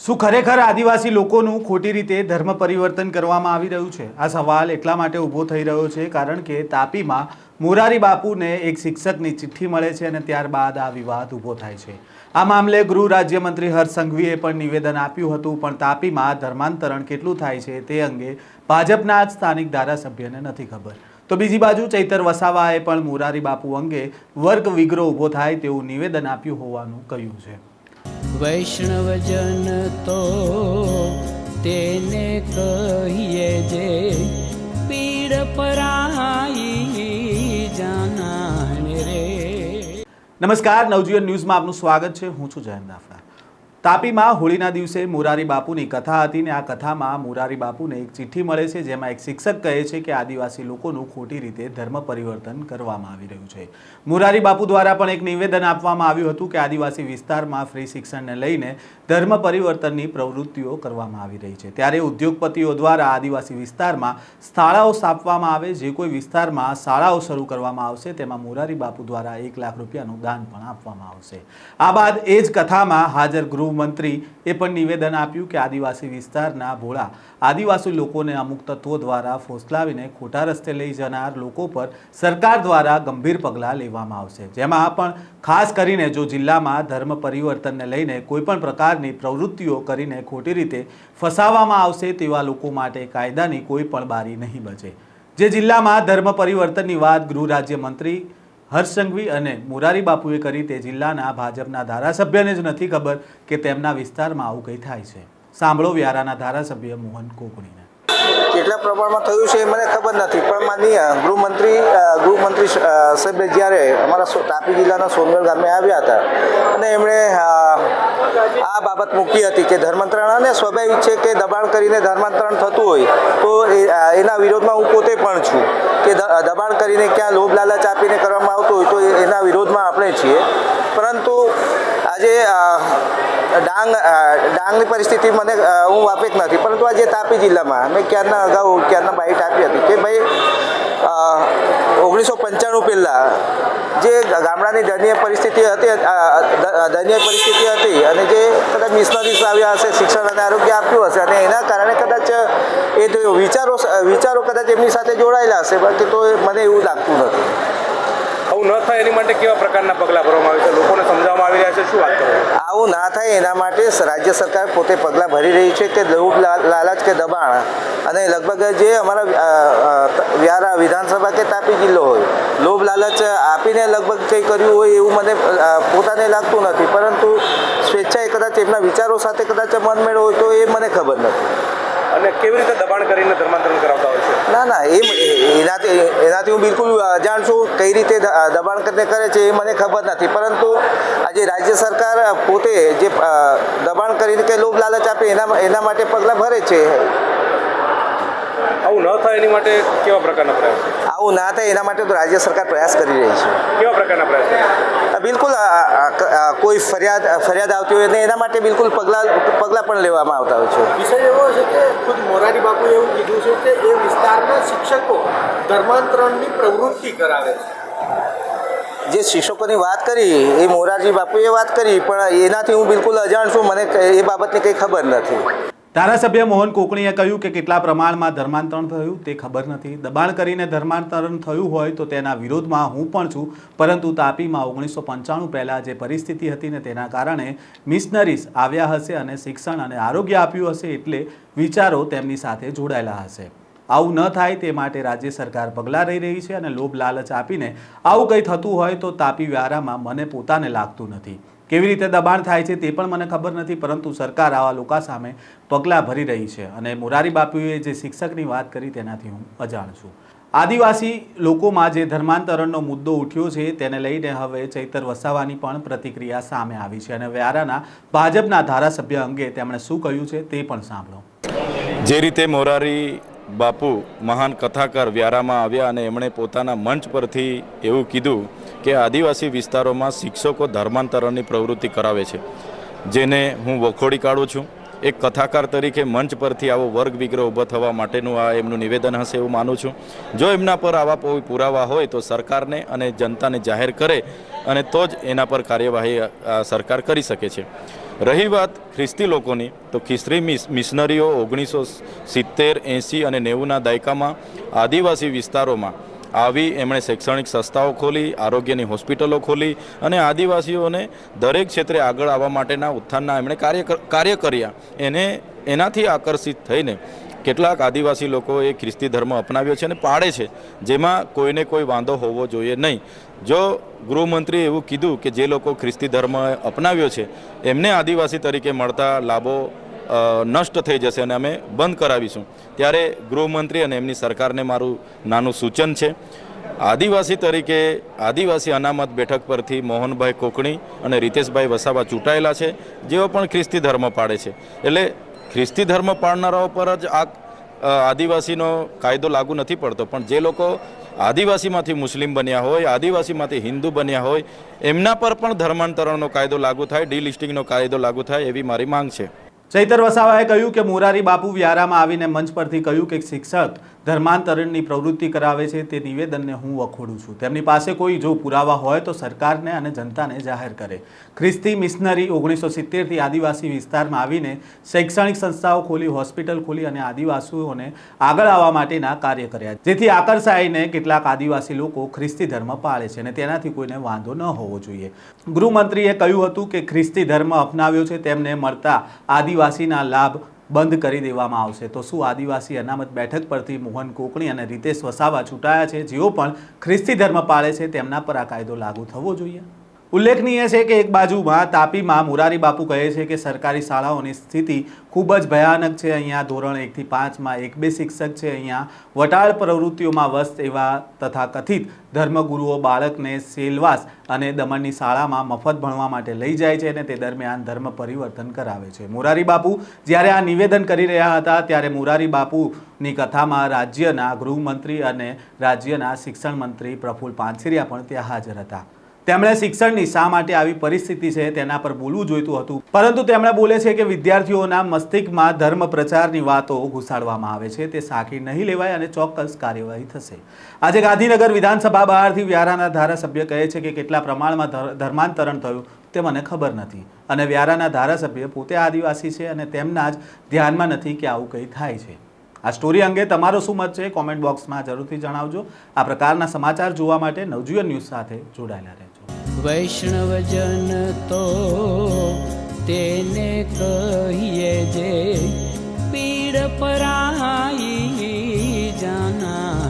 શું ખરેખર આદિવાસી લોકોનું ખોટી રીતે ધર્મ પરિવર્તન કરવામાં આવી રહ્યું છે? આ સવાલ એટલા માટે ઊભો થઈ રહ્યો છે કારણ કે તાપીમાં મોરારી બાપુને એક શિક્ષકની ચિઠ્ઠી મળે છે અને ત્યારબાદ આ વિવાદ ઊભો થાય છે। આ મામલે ગૃહ રાજ્યમંત્રી હર્ષ સંઘવીએ પણ નિવેદન આપ્યું હતું, પણ તાપીમાં ધર્માંતરણ કેટલું થાય છે તે અંગે ભાજપના જ સ્થાનિક ધારાસભ્યને નથી ખબર। તો બીજી બાજુ ચૈતર વસાવાએ પણ મોરારી બાપુ અંગે વર્ગ વિગ્રહ ઊભો થાય તેવું નિવેદન આપ્યું હોવાનું કહ્યું છે। વૈષ્ણવજન તો તેને કહીએ જે પીડ પરાઈ જાનાને રે। નમસ્કાર, નવજીવન ન્યૂઝમાં આપનું સ્વાગત છે। હું છું જયંત દાફડા। તાપીમાં હોળીના દિવસે મોરારી બાપુની કથા હતી ને આ કથામાં મોરારી બાપુને એક ચિઠ્ઠી મળે છે જેમાં એક શિક્ષક કહે છે કે આદિવાસી લોકોનું ખોટી રીતે ધર્મ પરિવર્તન કરવામાં આવી રહ્યું છે। મોરારી બાપુ દ્વારા પણ એક નિવેદન આપવામાં આવ્યું હતું કે આદિવાસી વિસ્તારમાં ફ્રી શિક્ષણને લઈને ધર્મ પરિવર્તનની પ્રવૃત્તિઓ કરવામાં આવી રહી છે। ત્યારે ઉદ્યોગપતિઓ દ્વારા આદિવાસી વિસ્તારમાં શાળાઓ સ્થાપવામાં આવે, જે કોઈ વિસ્તારમાં શાળાઓ શરૂ કરવામાં આવશે તેમાં મોરારી બાપુ દ્વારા 1 લાખ રૂપિયાનું દાન પણ આપવામાં આવશે। આ બાદ એ જ કથામાં હાજર ગૃહમંત્રી એ પણ નિવેદન આપ્યું કે આદિવાસી વિસ્તારના ભોળા આદિવાસી લોકોને અમુક તત્વો દ્વારા ફોસલાવીને ખોટા રસ્તે લઈ જનાર લોકો પર સરકાર દ્વારા ગંભીર પગલાં લેવામાં આવશે, જેમાં પણ ખાસ કરીને જો જિલ્લામાં ધર્મ પરિવર્તનને લઈને કોઈપણ પ્રકારની પ્રવૃત્તિઓ કરીને ખોટી રીતે ફસાવવામાં આવશે તેવા લોકો માટે કાયદાની કોઈ પણ બારી નહીં બચે। જે જિલ્લામાં ધર્મ પરિવર્તનની વાત ગૃહ રાજ્યમંત્રી હર્ષ સંઘવી અને મોરારી બાપુએ કરી તે જિલ્લાના ભાજપના ધારાસભ્યને જ નથી ખબર કે તેમના વિસ્તારમાં આવું કંઈ થાય છે। સાંભળો વ્યારાના ધારાસભ્ય મોહન કોકણીને। કેટલા પ્રમાણમાં થયું છે એ મને ખબર નથી, પણ માનનીય ગૃહમંત્રી સાહેબ જ્યારે અમારા તાપી જિલ્લાના સોનગઢ ગામે આવ્યા હતા અને એમણે આ બાબત મૂકી હતી કે ધર્માંતરણ, અને સ્વાભાવિક છે કે દબાણ કરીને ધર્માંતરણ થતું હોય તો એના વિરોધમાં હું પોતે પણ છું કે દબાણ કરીને ક્યાં લોભ લાલચ આપીને કરવામાં આવતું હોય તો એના વિરોધમાં આપણે છીએ। પરંતુ આજે ડાંગની પરિસ્થિતિ મને હું વાપેક નથી, પરંતુ આજે તાપી જિલ્લામાં મેં ક્યારના બાઇટ આપી હતી કે ભાઈ 1995 પહેલાં જે ગામડાની દયનીય પરિસ્થિતિ હતી અને જે કદાચ મિશનરીઝ આવ્યા હશે, શિક્ષણ અને આરોગ્ય આપ્યું હશે અને એના કારણે કદાચ એ વિચારો કદાચ એમની સાથે જોડાયેલા હશે, બાકી તો મને એવું લાગતું નથી। આવું ન થાય એની માટે કેવા પ્રકારના પગલાં ભરવામાં આવે છે, લોકોને સમજાવવામાં આવી રહ્યા છે, શું વાત કરો? આવું ના થાય એના માટે રાજ્ય સરકાર પોતે પગલાં ભરી રહી છે કે લોભ લાલચ કે દબાણ, અને લગભગ જે અમારા વ્યારા વિધાનસભા કે તાપી જિલ્લો હોય, લોભ લાલચ આપીને લગભગ કંઈ કર્યું હોય એવું મને પોતાને લાગતું નથી, પરંતુ સ્વેચ્છાએ કદાચ એમના વિચારો સાથે કદાચ મનમેળ હોય તો એ મને ખબર નથી। અને કેવી રીતે દબાણ કરીને ધર્માંતરણ કરાવતા હોય છે? ના, એનાથી હું બિલકુલ અજાણ છું। કઈ રીતે દબાણ કરીને કરે છે એ મને ખબર નથી, પરંતુ આજે રાજ્ય સરકાર પોતે જે દબાણ કરીને કે લોભ લાલચ આપે એના માટે પગલાં ભરે છે। આવું ન થાય એની માટે કેવા પ્રકારના પ્રયાસ? આવું ના થાય એના માટે તો રાજ્ય સરકાર પ્રયાસ કરી રહી છે। કેવા પ્રકારના પ્રયાસ? બિલકુલ કોઈ ફરિયાદ આવતી હોય ને એના માટે બિલકુલ પગલાં પણ લેવામાં આવતા હોય છે। વિષય એવો છે કે ખુદ મોરારી બાપુએ એવું કીધું છે કે એ વિસ્તારના શિક્ષકો ધર્માંતરણની પ્રવૃત્તિ કરાવે છે। જે શિક્ષકોની વાત કરી એ મોરારજી બાપુએ વાત કરી, પણ એનાથી હું બિલકુલ અજાણ છું, મને એ બાબતની કંઈ ખબર નથી। ધારાસભ્ય મોહન કોકણીએ કહ્યું કે કેટલા પ્રમાણમાં ધર્માંતરણ થયું તે ખબર નથી। દબાણ કરીને ધર્માંતરણ થયું હોય તો તેના વિરોધમાં હું પણ છું, પરંતુ તાપીમાં 1995 પહેલાં જે પરિસ્થિતિ હતી ને તેના કારણે મિશનરીઝ આવ્યા હશે અને શિક્ષણ અને આરોગ્ય આપ્યું હશે, એટલે વિચારો તેમની સાથે જોડાયેલા હશે। આવું ન થાય તે માટે રાજ્ય સરકાર પગલાં લઈ રહી છે અને લોભ લાલચ આપીને આવું કંઈ થતું હોય તો તાપી વ્યારામાં મને પોતાને લાગતું નથી। કેવી રીતે દબાણ થાય છે તે પણ મને ખબર નથી, પરંતુ સરકાર આવા લોકો સામે પગલાં ભરી રહી છે અને મોરારી બાપુએ જે શિક્ષકની વાત કરી તેનાથી હું અજાણ છું। આદિવાસી લોકોમાં જે ધર્માંતરણનો મુદ્દો ઉઠ્યો છે તેને લઈને હવે ચૈતર વસાવાની પણ પ્રતિક્રિયા સામે આવી છે અને વ્યારાના ભાજપના ધારાસભ્ય અંગે તેમણે શું કહ્યું છે તે પણ સાંભળો। જે રીતે મોરારી બાપુ મહાન કથાકાર વ્યારામાં આવ્યા અને એમણે પોતાના મંચ પરથી એવું કીધું કે આદિવાસી વિસ્તારોમાં શિક્ષકો ધર્માંતરણની પ્રવૃત્તિ કરાવે છે, જેને હું વખોડી કાઢું છું। એક કથાકાર તરીકે મંચ પરથી આવો વર્ગ વિગ્રહ ઊભો થવા માટેનું આ એમનું નિવેદન હશે એવું માનું છું। જો એમના પર આવા પુરાવા હોય તો સરકારને અને જનતાને જાહેર કરે અને તો જ એના પર કાર્યવાહી સરકાર કરી શકે છે। રહી વાત ખ્રિસ્તી લોકોની, તો ખ્રિસ્તી મિશનરીઓ 1970, 80 અને 90ના દાયકામાં આદિવાસી વિસ્તારોમાં આવી એમણે શૈક્ષણિક સંસ્થાઓ ખોલી, આરોગ્યની હોસ્પિટલો ખોલી અને આદિવાસીઓને દરેક ક્ષેત્રે આગળ આવવા માટેના ઉત્થાનના એમણે કાર્ય કર્યા. એનાથી આકર્ષિત થઈને કેટલાક આદિવાસી લોકોએ ખ્રિસ્તી ધર્મ અપનાવ્યો છે અને પાળે છે, જેમાં કોઈને કોઈ વાંધો હોવો જોઈએ નહીં. જો ગૃહમંત્રીએ એવું કીધું કે જે લોકો ખ્રિસ્તી ધર્મ અપનાવ્યો છે એમને આદિવાસી તરીકે મળતા લાભો નષ્ટ થઈ જશે અને અમે બંધ કરાવીશું, ત્યારે ગૃહમંત્રી અને એમની સરકારને મારું નાનું સૂચન છે. આદિવાસી તરીકે આદિવાસી અનામત બેઠક પરથી મોહનભાઈ કોકણી અને રીતેશભાઈ વસાવા ચૂંટાયેલા છે, જેઓ પણ ખ્રિસ્તી ધર્મ પાળે છે. એટલે ખ્રિસ્તી ધર્મ પાળનારાઓ પર જ આ આદિવાસીનો કાયદો લાગુ નથી પડતો, પણ જે લોકો આદિવાસીમાંથી મુસ્લિમ બન્યા હોય, આદિવાસીમાંથી હિન્દુ બન્યા હોય, એમના પર પણ ધર્માંતરણનો કાયદો લાગુ થાય, ડીલિસ્ટિંગનો કાયદો લાગુ થાય, એવી મારી માંગ છે. ચૈતર વસાવાએ કહ્યું કે મોરારી બાપુ વ્યારામાં આવીને મંચ પરથી કહ્યું કે શિક્ષક ધર્માંતરણની પ્રવૃત્તિ કરાવે છે, તે નિવેદનને હું વખોડું છું. તેમની પાસે કોઈ જો પુરાવા હોય તો સરકારને અને જનતાને જાહેર કરે. ખ્રિસ્તી મિશનરી 1970થી આદિવાસી વિસ્તારમાં આવીને શૈક્ષણિક સંસ્થાઓ ખોલી, હોસ્પિટલ ખોલી અને આદિવાસીઓને આગળ આવવા માટેના કાર્ય કર્યા, જેથી આકર્ષાઈને કેટલાક આદિવાસી લોકો ખ્રિસ્તી ધર્મ પાળે છે અને તેનાથી કોઈને વાંધો ન હોવો જોઈએ. ગૃહમંત્રીએ કહ્યું હતું કે ખ્રિસ્તી ધર્મ અપનાવ્યો છે તેમને મળતા આદિવાસીના લાભ બંધ કરી દેવામાં આવશે. તો શું આદિવાસી અનામત બેઠક પરથી મોહન કોકણી અને રીતેશ વસાવા ચૂંટાયા છે, જેઓ પણ ખ્રિસ્તી ધર્મ પાળે છે, તેમના પર આ કાયદો લાગુ થવો જોઈએ? ઉલ્લેખનીય છે કે એક બાજુમાં તાપીમાં મોરારી બાપુ કહે છે કે સરકારી શાળાઓની સ્થિતિ ખૂબ જ ભયાનક છે. અહીંયા ધોરણ 1 થી 5માં 1-2 શિક્ષક છે. અહીંયા વટાળ પ્રવૃત્તિઓમાં વ્યસ્ત એવા તથા કથિત ધર્મગુરુઓ બાળકને સેલવાસ અને દમણની શાળામાં મફત ભણવા માટે લઈ જાય છે અને તે દરમિયાન ધર્મ પરિવર્તન કરાવે છે. મોરારી બાપુ જ્યારે આ નિવેદન કરી રહ્યા હતા ત્યારે મોરારી બાપુની કથામાં રાજ્યના ગૃહમંત્રી અને રાજ્યના શિક્ષણ મંત્રી પ્રફુલ્લ પાનસેરિયા પણ ત્યાં હાજર હતા. તેમણે શિક્ષણની શા માટે આવી પરિસ્થિતિ છે તેના પર બોલવું જોઈતું હતું, પરંતુ તેમણે બોલે છે કે વિદ્યાર્થીઓના મસ્તિષ્કમાં ધર્મ પ્રચારની વાતો ઘુસાડવામાં આવે છે, તે સાખી નહીં લેવાય અને ચોક્કસ કાર્યવાહી થશે. આજે ગાંધીનગર વિધાનસભા બહારથી વ્યારાના ધારાસભ્ય કહે છે કે કેટલા પ્રમાણમાં ધર્માંતરણ થયું તે મને ખબર નથી અને વ્યારાના ધારાસભ્ય પોતે આદિવાસી છે અને તેમના જ ધ્યાનમાં નથી કે આવું કંઈ થાય છે. આ સ્ટોરી અંગે તમારો શું મત છે કોમેન્ટ બોક્સમાં જરૂરથી જણાવજો. આ પ્રકારના સમાચાર જોવા માટે નવજીવન ન્યૂઝ સાથે જોડાયેલા રહેજો. વૈષ્ણવજન તો તેને કહીએ જે પીડ પરાઈ જાના.